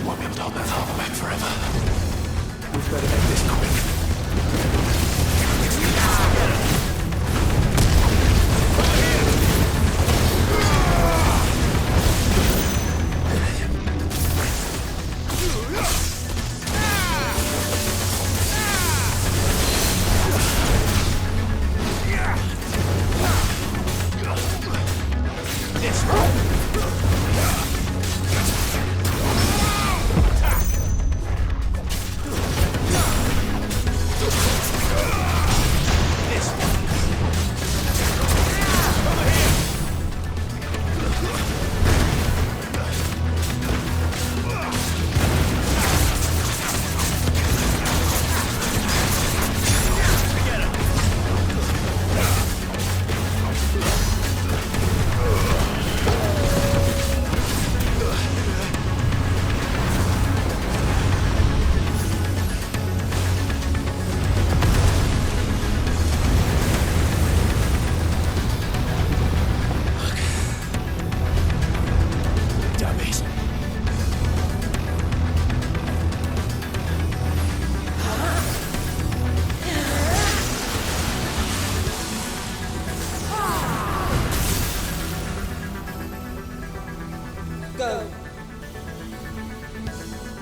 She won't be able to hold that harbor back forever. We've got to make this quick.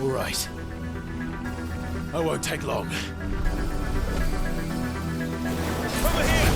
All right. I won't take long. Over here!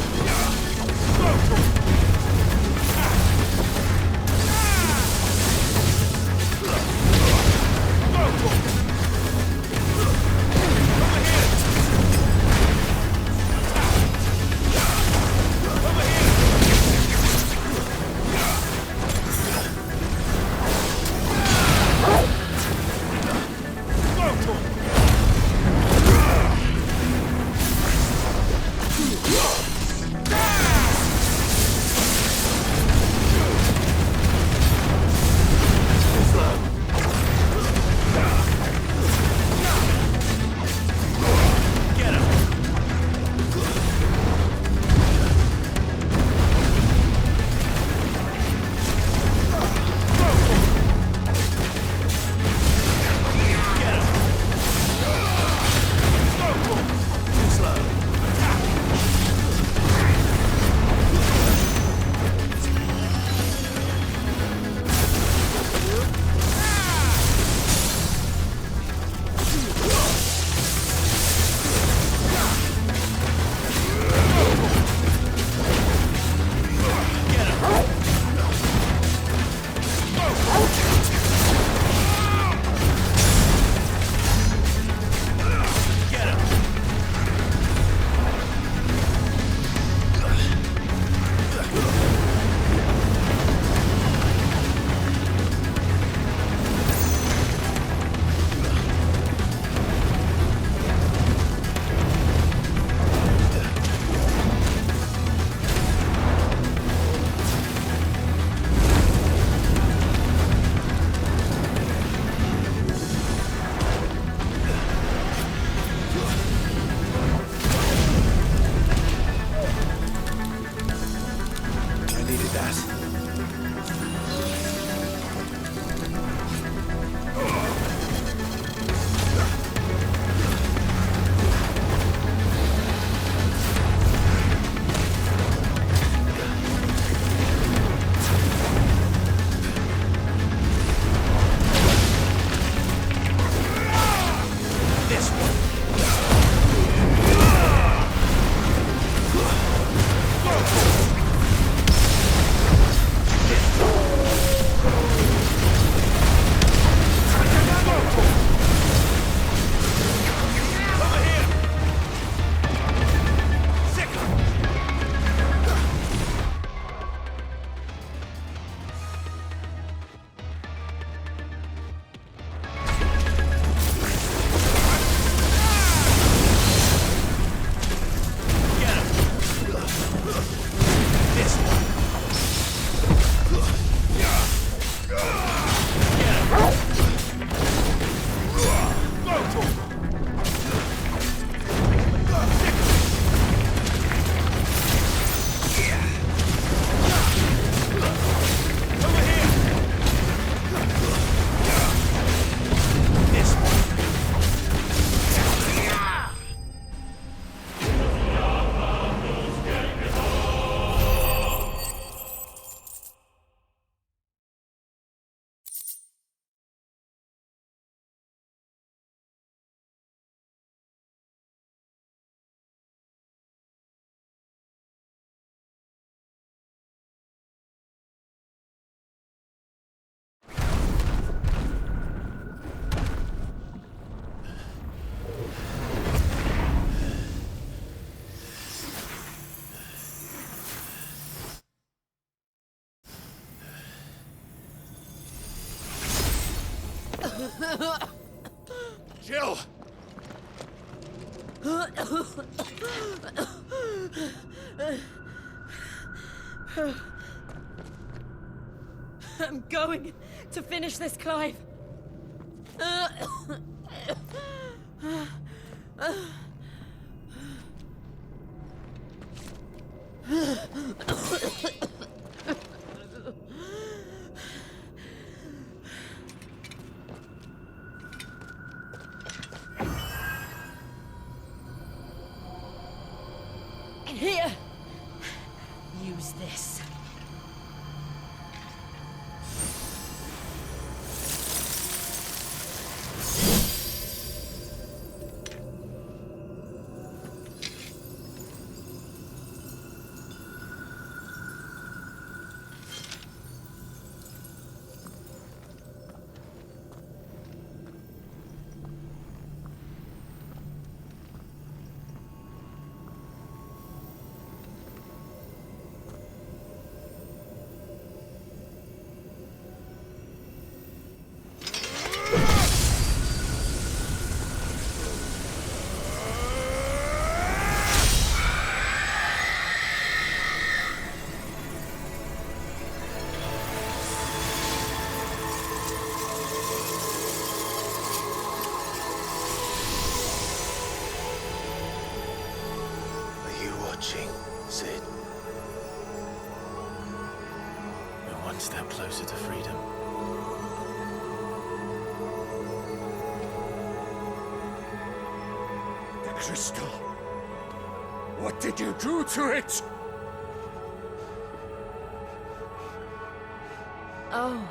Jill! I'm going to finish this, Clive. Here! Use this. Sid. We're one step closer to freedom. The crystal. What did you do to it? Oh.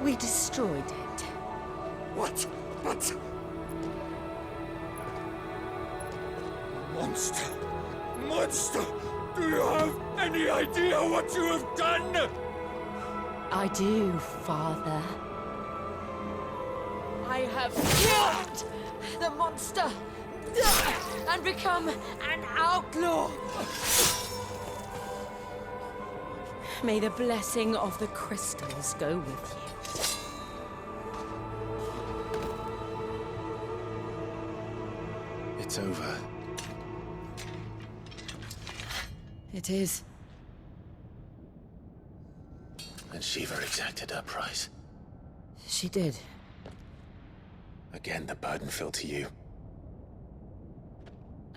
We destroyed it. What? But... Monster! Monster! Do you have any idea what you have done? I do, Father. I have killed the monster and become an outlaw. May the blessing of the crystals go with you. It's over. It is. And Shiva exacted her price. She did. Again, the burden fell to you.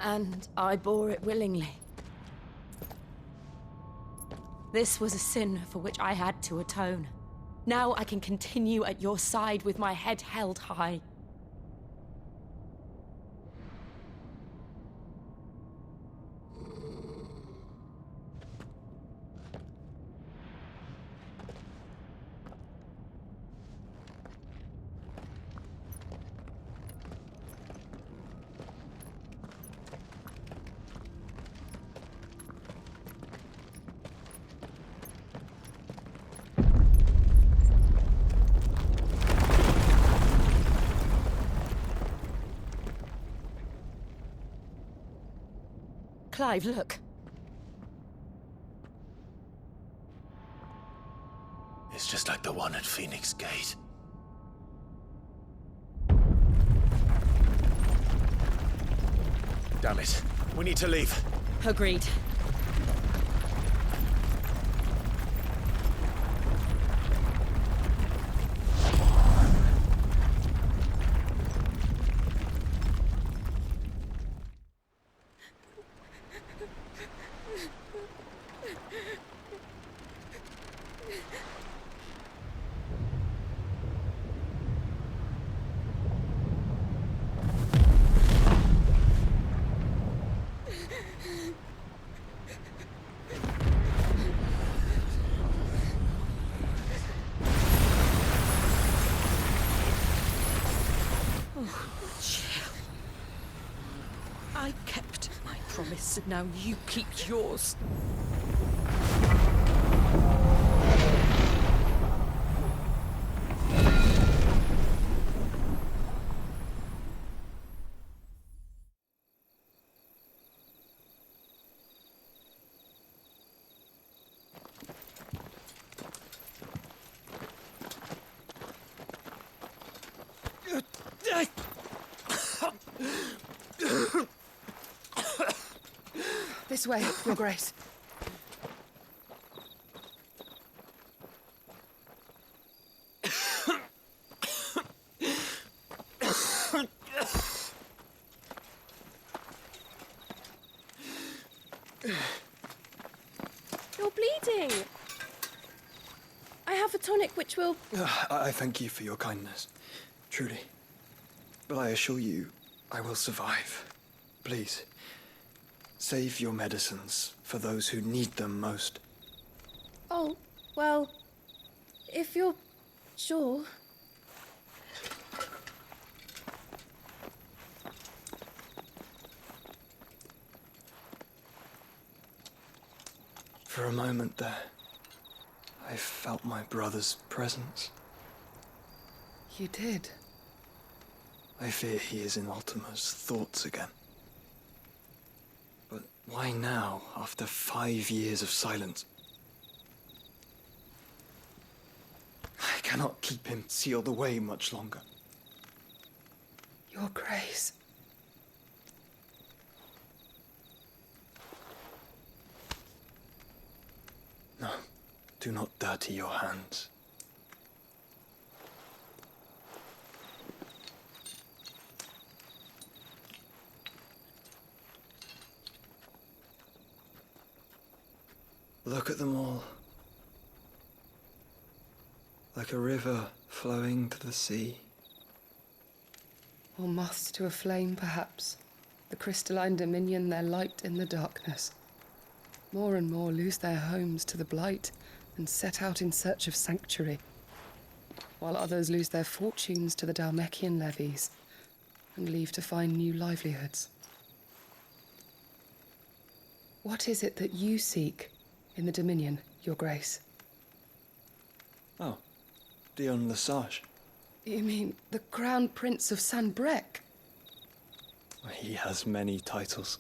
And I bore it willingly. This was a sin for which I had to atone. Now I can continue at your side with my head held high. Clive, look. It's just like the one at Phoenix Gate. Damn it. We need to leave. Agreed. I kept my promise, and now you keep yours. This way, Your Grace. You're bleeding. I have a tonic which will... I thank you for your kindness, truly. But I assure you, I will survive. Please, save your medicines for those who need them most. Oh, well, if you're sure. For a moment there, I felt my brother's presence. You did? I fear he is in Ultima's thoughts again. But why now, after 5 years of silence? I cannot keep him sealed away much longer. Your Grace. No, do not dirty your hands. Look at them all. Like a river flowing to the sea. Or moths to a flame, perhaps. The crystalline dominion their light in the darkness. More and more lose their homes to the blight and set out in search of sanctuary, while others lose their fortunes to the Dhalmekian levies and leave to find new livelihoods. What is it that you seek in the Dominion, Your Grace? Oh, Dion Lesage. You mean the Crown Prince of Sanbrec? He has many titles.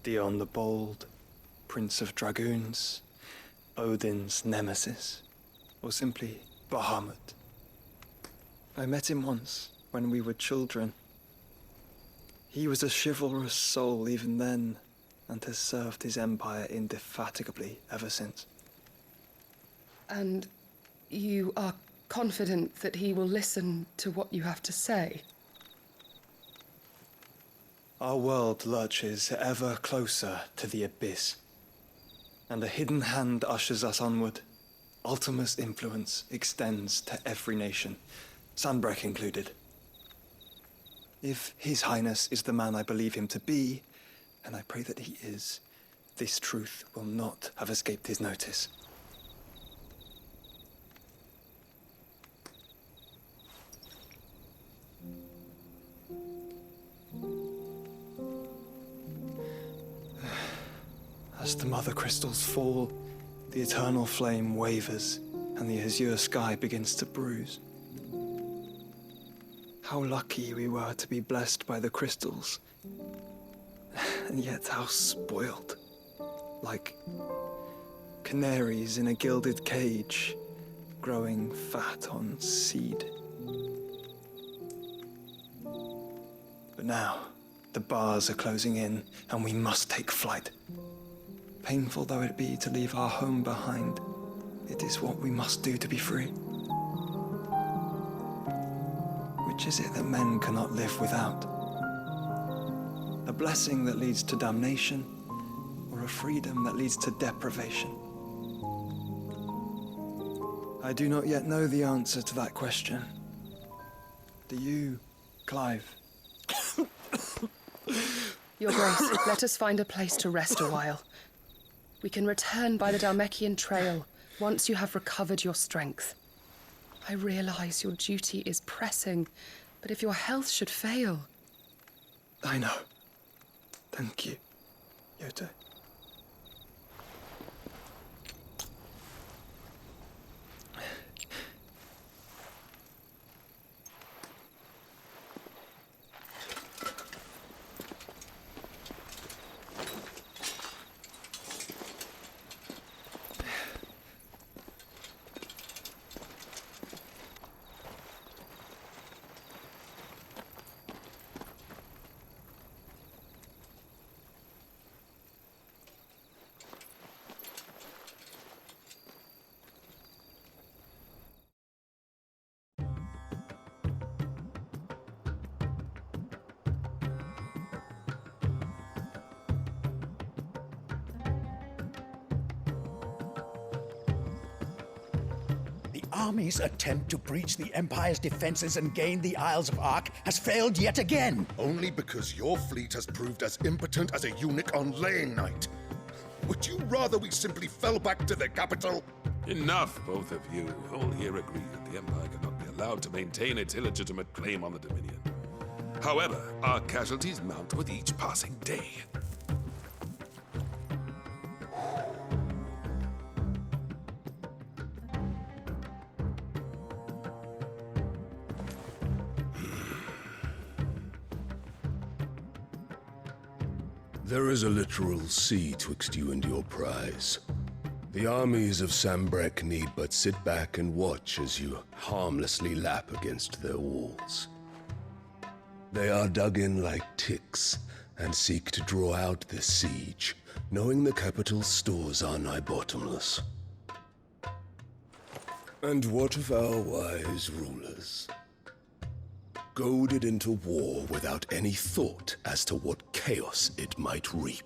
Dion the Bold, Prince of Dragoons, Odin's Nemesis, or simply Bahamut. I met him once, when we were children. He was a chivalrous soul even then, and has served his empire indefatigably ever since. And you are confident that he will listen to what you have to say? Our world lurches ever closer to the abyss, and a hidden hand ushers us onward. Ultima's influence extends to every nation, Sanbrec included. If His Highness is the man I believe him to be, and I pray that he is, this truth will not have escaped his notice. As the mother crystals fall, the eternal flame wavers, and the azure sky begins to bruise. How lucky we were to be blessed by the crystals, and yet how spoiled. Like canaries in a gilded cage, growing fat on seed. But now, the bars are closing in, and we must take flight. Painful though it be to leave our home behind, it is what we must do to be free. Which is it that men cannot live without? A blessing that leads to damnation, or a freedom that leads to deprivation? I do not yet know the answer to that question. Do you, Clive? Your Grace, let us find a place to rest a while. We can return by the Dhalmekian trail once you have recovered your strength. I realize your duty is pressing, but if your health should fail... I know. Thank you, Yote. army's attempt to breach the Empire's defenses and gain the Isles of Ark has failed yet again. Only because your fleet has proved as impotent as a eunuch on laying night. Would you rather we simply fell back to the capital? Enough, both of you. All here agree that the Empire cannot be allowed to maintain its illegitimate claim on the Dominion. However, our casualties mount with each passing day. There is a literal sea twixt you and your prize. The armies of Sambrek need but sit back and watch as you harmlessly lap against their walls. They are dug in like ticks and seek to draw out this siege, knowing the capital's stores are nigh bottomless. And what of our wise rulers? Goaded into war without any thought as to what chaos it might reap.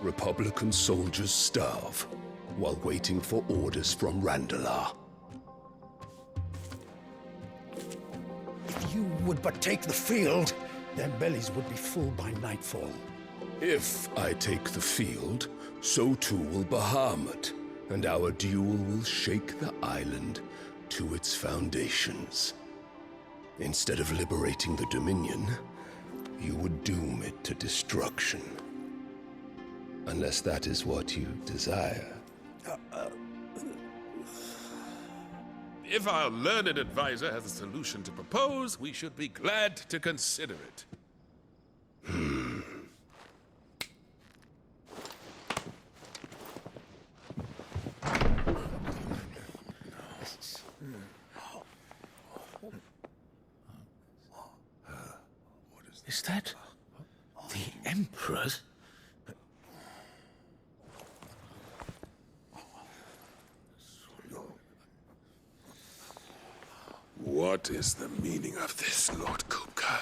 Republican soldiers starve while waiting for orders from Randalar. If you would but take the field, their bellies would be full by nightfall. If I take the field, so too will Bahamut, and our duel will shake the island to its foundations. Instead of liberating the Dominion, you would doom it to destruction. Unless that is what you desire. If our learned advisor has a solution to propose, we should be glad to consider it. Is that the Emperor's? What is the meaning of this, Lord Kupka?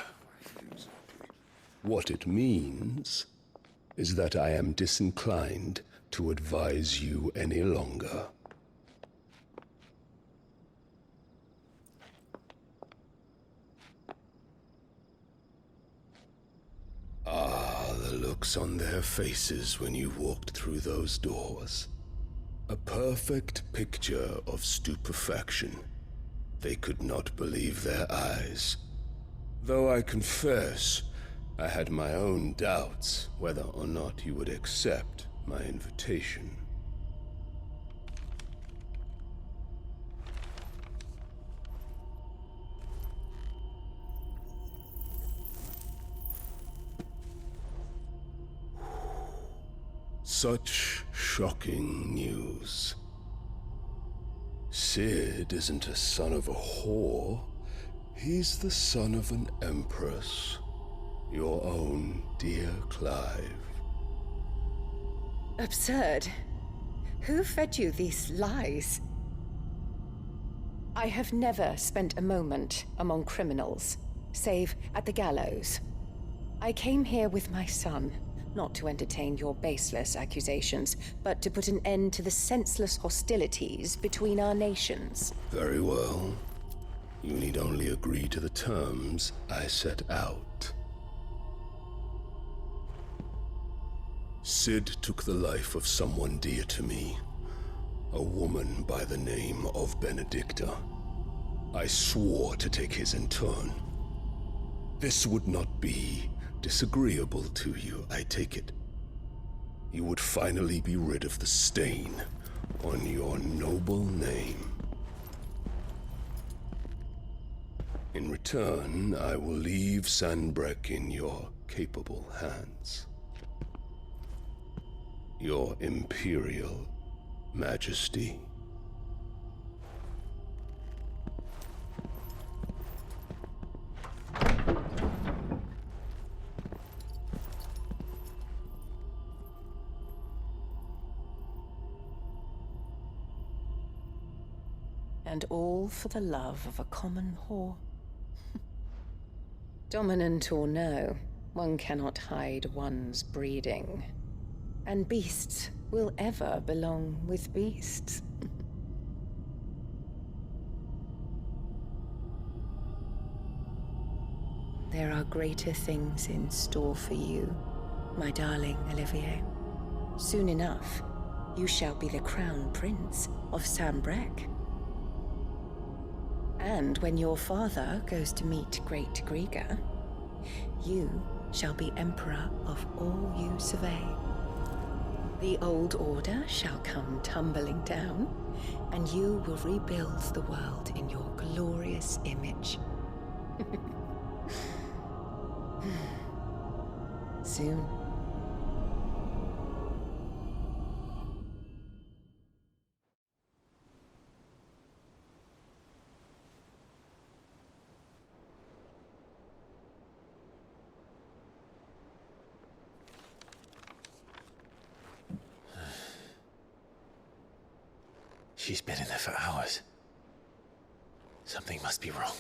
What it means is that I am disinclined to advise you any longer. The looks on their faces when you walked through those doors. A perfect picture of stupefaction. They could not believe their eyes. Though I confess, I had my own doubts whether or not you would accept my invitation. Such shocking news. Sid isn't a son of a whore. He's the son of an empress. Your own dear Clive. Absurd. Who fed you these lies? I have never spent a moment among criminals, save at the gallows. I came here with my son, not to entertain your baseless accusations, but to put an end to the senseless hostilities between our nations. Very well. You need only agree to the terms I set out. Sid took the life of someone dear to me, a woman by the name of Benedicta. I swore to take his in turn. This would not be disagreeable to you, I take it. You would finally be rid of the stain on your noble name. In return, I will leave Sanbrek in your capable hands. Your Imperial Majesty. And all for the love of a common whore. Dominant or no, one cannot hide one's breeding. And beasts will ever belong with beasts. There are greater things in store for you, my darling Olivier. Soon enough, you shall be the crown prince of Sambrec. And when your father goes to meet Great Grieger, you shall be emperor of all you survey. The old order shall come tumbling down, and you will rebuild the world in your glorious image. Soon. She's been in there for hours. Something must be wrong.